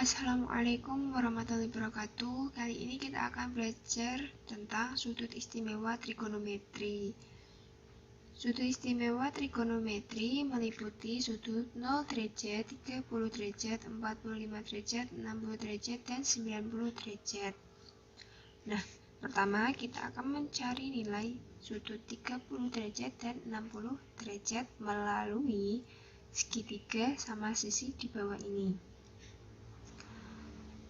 Assalamualaikum warahmatullahi wabarakatuh. Kali ini kita akan belajar tentang sudut istimewa trigonometri. Sudut istimewa trigonometri meliputi sudut 0 derajat, 30 derajat, 45 derajat, 60 derajat, dan 90 derajat. Nah, pertama kita akan mencari nilai sudut 30 derajat dan 60 derajat melalui segitiga sama sisi di bawah ini.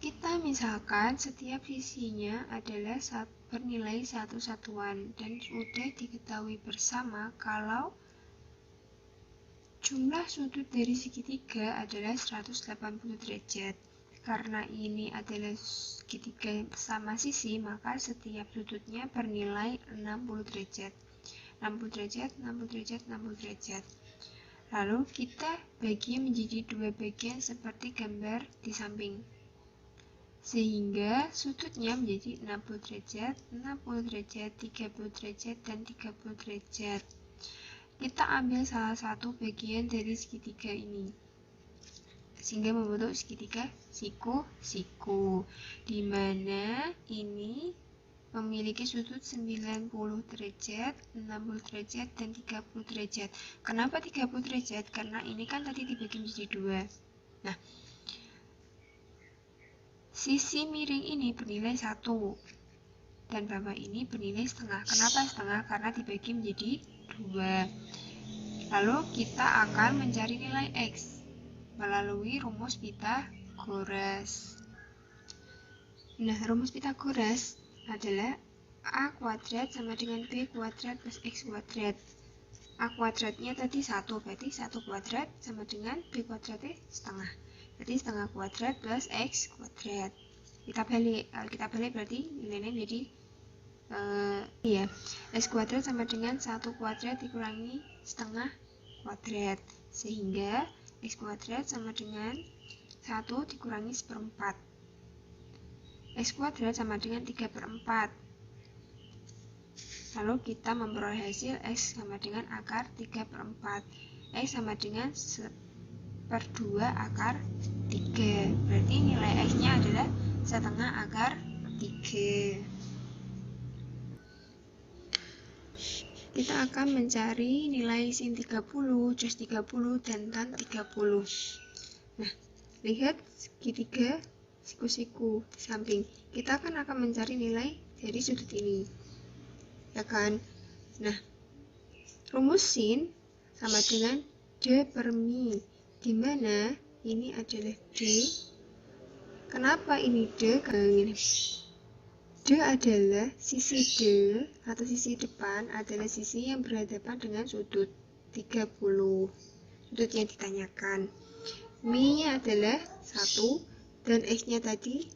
Kita misalkan setiap sisinya adalah bernilai satu satuan dan sudah diketahui bersama kalau jumlah sudut dari segitiga adalah 180 derajat. Karena ini adalah segitiga sama sisi, maka setiap sudutnya bernilai 60 derajat. 60 derajat, 60 derajat, 60 derajat. Lalu kita bagi menjadi dua bagian seperti gambar di samping. Sehingga sudutnya menjadi 60 derajat, 60 derajat, 30 derajat, dan 30 derajat. Kita ambil salah satu bagian dari segitiga ini, sehingga membentuk segitiga siku-siku, di mana ini memiliki sudut 90 derajat, 60 derajat, dan 30 derajat. Kenapa 30 derajat? Karena ini kan tadi dibagi menjadi dua. Nah, sisi miring ini bernilai 1 dan bawah ini bernilai setengah. Kenapa setengah? Karena dibagi menjadi 2. Lalu kita akan mencari nilai X melalui rumus Pythagoras. Nah, rumus Pythagoras adalah A kuadrat sama dengan B kuadrat plus X kuadrat. A kuadratnya tadi 1, berarti 1 kuadrat sama dengan B kuadratnya setengah. Jadi setengah kuadrat plus X kuadrat. Kita balik berarti nilainya jadi X kuadrat sama dengan 1 kuadrat dikurangi setengah kuadrat, sehingga X kuadrat sama dengan 1 dikurangi seperempat. X kuadrat sama dengan 3/4. Lalu kita memperoleh hasil X sama dengan akar 3/4. X sama dengan 1/2 akar 3. Berarti nilai X-nya adalah setengah akar 3. Kita akan mencari nilai sin 30, cos 30, dan tan 30. Nah, lihat segitiga siku-siku di samping. Kita akan mencari nilai dari sudut ini, ya kan? Nah, rumus sin sama dengan D per mi, di mana ini adalah D. Kenapa ini D? Karena ini D adalah sisi D atau sisi depan adalah sisi yang berhadapan dengan sudut 30, sudut yang ditanyakan. Mi-nya adalah 1 dan X-nya tadi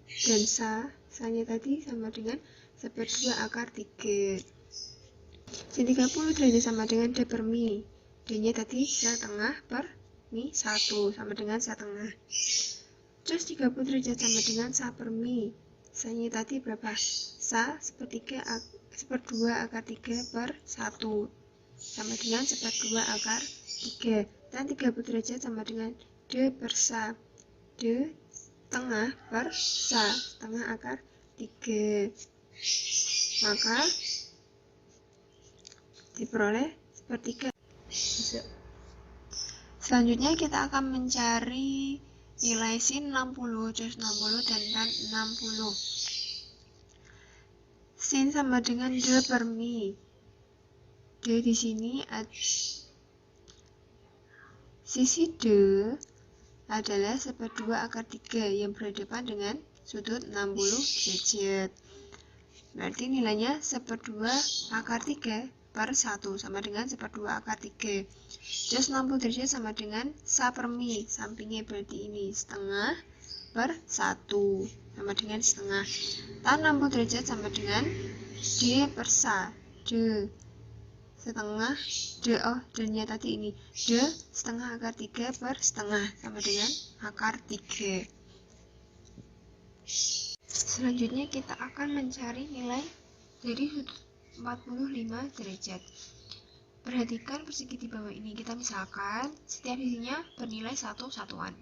dan sa-nya tadi sama dengan 1/2 akar 3. Sin 30 derajat sama dengan D per mi. D-nya tadi setengah per mi 1 sama dengan setengah. Cos 30 derajat sama dengan sa per mi. Sa-nya tadi berapa? Sa 1/2 akar 3 per 1 sama dengan 1/2 akar 3. Dan 30 derajat sama dengan D per sa. D setengah per sa, setengah akar 3. Maka diperoleh sepertiga. Selanjutnya kita akan mencari nilai sin 60, cos 60, dan tan 60. Sin sama dengan D per mi. D di sini sisi D adalah 1/2 akar 3 yang berhadapan dengan sudut 60 derajat. Berarti nilainya 1/2 akar 3 per 1 sama dengan 1/2 akar 3. Cos 60 derajat sama dengan sa per mi, sampingnya berarti ini setengah per 1 sama dengan setengah. Tan 60 derajat sama dengan D per sa. D setengah D-nya tadi ini D setengah akar 3 per setengah sama dengan akar 3. Selanjutnya kita akan mencari nilai dari sudut 45 derajat. Perhatikan persegi di bawah ini. Kita misalkan setiap sisinya bernilai 1 satuan.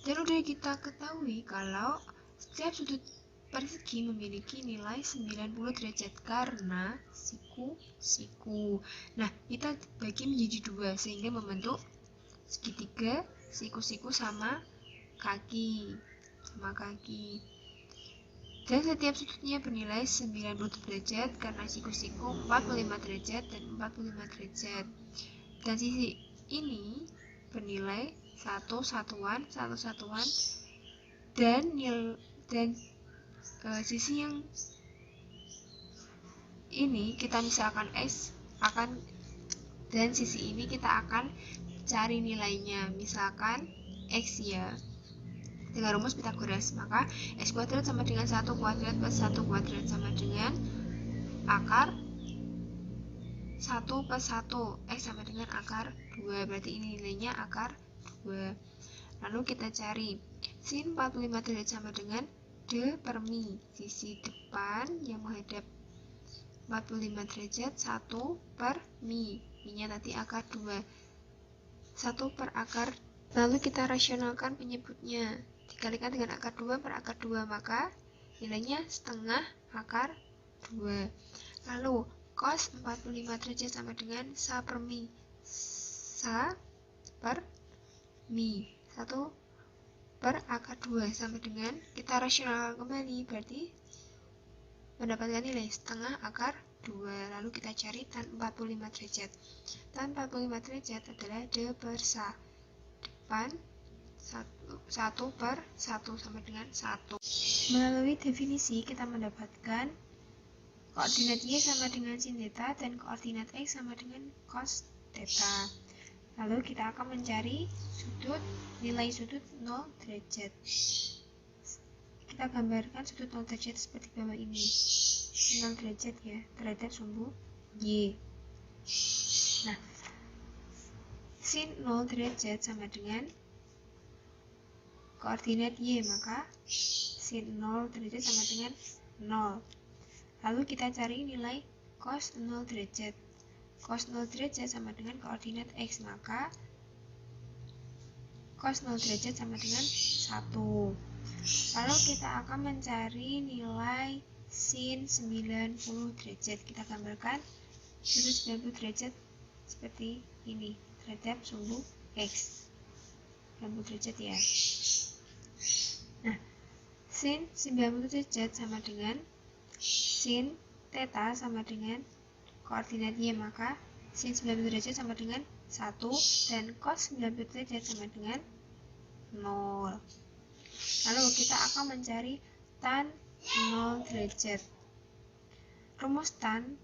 Dan udah kita ketahui kalau setiap sudut persegi memiliki nilai 90 derajat karena siku. Nah, kita bagi menjadi dua sehingga membentuk segitiga siku-siku sama kaki. Dan setiap sudutnya bernilai 90 derajat karena siku-siku 45 derajat dan 45 derajat. Dan sisi ini bernilai satu satuan dan sisi yang ini kita misalkan X dan sisi ini kita akan cari nilainya, misalkan X ya. Dengan rumus Pitagoras, maka X kuadrat sama dengan 1 kuadrat plus 1 kuadrat sama dengan akar 1 plus 1. X sama dengan akar 2, berarti ini nilainya akar 2. Lalu kita cari sin 45 derajat sama dengan D per mi. Sisi depan yang menghadap 45 derajat 1 per mi. Mi-nya tadi akar 2. 1 per akar. Lalu kita rasionalkan penyebutnya. Dikalikan dengan akar 2 per akar 2, maka nilainya setengah akar 2. Lalu cos 45 derajat sama dengan sa per mi. Sa per mi. 1 per akar 2 sama dengan, kita rasionalkan kembali, berarti mendapatkan nilai setengah akar 2. Lalu kita cari tan 45 derajat. Tan 45 derajat adalah D per sa. Depan 1 per 1 sama dengan 1. Melalui definisi kita mendapatkan koordinat Y sama dengan sin theta dan koordinat X sama dengan cos theta. Lalu kita akan mencari nilai sudut 0 derajat. Kita gambarkan sudut 0 derajat seperti bawah ini. 0 derajat ya, terhadap sumbu Y. Nah, sin 0 derajat sama dengan koordinat Y, maka sin 0 derajat sama dengan 0. Lalu kita cari nilai cos 0 derajat. Cos 0 derajat sama dengan koordinat X, maka cos 0 derajat sama dengan 1. Lalu kita akan mencari nilai sin 90 derajat. Kita gambarkan sudut 90 derajat seperti ini terhadap sumbu X. 90 derajat ya. Nah, sin 90 derajat sama dengan sin theta sama dengan koordinat Y, maka sin 90 derajat sama dengan 1 dan cos 90 derajat sama dengan 0. Lalu kita akan mencari tan 0 derajat. Rumus tan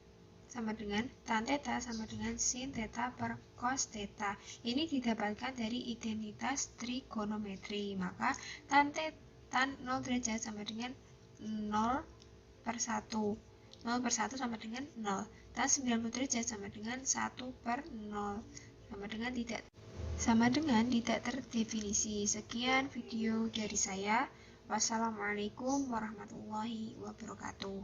sama dengan tan theta sama dengan sin theta per cos theta. Ini didapatkan dari identitas trigonometri, maka tan 0 derajat sama dengan 0 per 1. 0 per 1 sama dengan 0. Tan 90 derajat sama dengan 1 per 0. Sama dengan tidak terdefinisi. Sekian video dari saya. Wassalamualaikum warahmatullahi wabarakatuh.